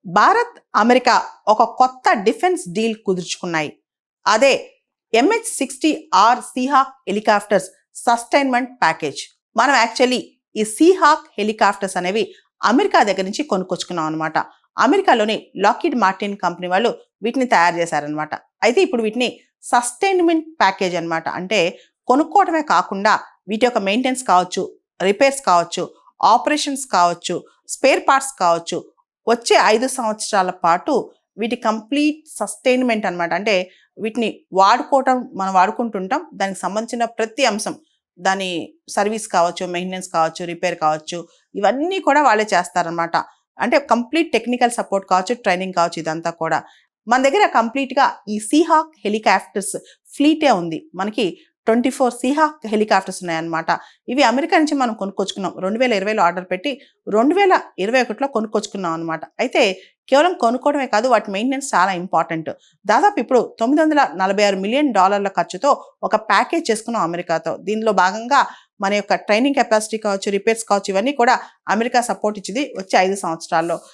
Bharat America ఒక కొత్త defence deal కుదుర్చుకున్నాయి. అదే MH-60R సీహాక్ హెలికాప్టర్స్ సస్టైన్మెంట్ ప్యాకేజ్. మనం యాక్చువల్లీ ఈ సీహాక్ హెలికాప్టర్స్ అనేవి అమెరికా దగ్గర నుంచి కొనుక్కొచ్చుకున్నాం అనమాట. అమెరికాలోని లాకిడ్ మార్టిన్ కంపెనీ వాళ్ళు వీటిని తయారు చేశారనమాట. అయితే ఇప్పుడు వీటిని సస్టైన్మెంట్ ప్యాకేజ్ అనమాట. అంటే కొనుక్కోవడమే కాకుండా వీటి యొక్క మెయింటెనెన్స్ కావచ్చు, రిపేర్స్ కావచ్చు, ఆపరేషన్స్ కావచ్చు, స్పేర్ పార్ట్స్ కావచ్చు, వచ్చే 5 సంవత్సరాల పాటు వీటి కంప్లీట్ సస్టైన్మెంట్ అనమాట. అంటే వీటిని మనం వాడుకుంటుంటాం. దానికి సంబంధించిన ప్రతి అంశం, దాని సర్వీస్ కావచ్చు, మెయింటెనెన్స్ కావచ్చు, రిపేర్ కావచ్చు, ఇవన్నీ కూడా వాళ్ళే చేస్తారనమాట. అంటే కంప్లీట్ టెక్నికల్ సపోర్ట్ కావచ్చు, ట్రైనింగ్ కావచ్చు, ఇదంతా కూడా మన దగ్గర కంప్లీట్గా ఈ సీహాక్ హెలికాప్టర్స్ ఫ్లీటే ఉంది. మనకి 24 సీహాక్ హెలికాప్టర్స్ ఉన్నాయన్నమాట. ఇవి అమెరికా నుంచి మనం కొనుక్కొచ్చుకున్నాం. 2020లో ఆర్డర్ పెట్టి 2021లో కొనుక్కొచ్చుకున్నాం అనమాట. అయితే కేవలం కొనుక్కోవడమే కాదు, వాటి మెయింటెనెన్స్ చాలా ఇంపార్టెంట్. దాదాపు ఇప్పుడు $946 మిలియన్ ఖర్చుతో ఒక ప్యాకేజ్ చేసుకున్నాం అమెరికాతో. దీనిలో భాగంగా మన యొక్క ట్రైనింగ్ కెపాసిటీ కావచ్చు, రిపేర్స్ కావచ్చు, ఇవన్నీ కూడా అమెరికా సపోర్ట్ ఇచ్చింది వచ్చే 5 సంవత్సరాల్లో.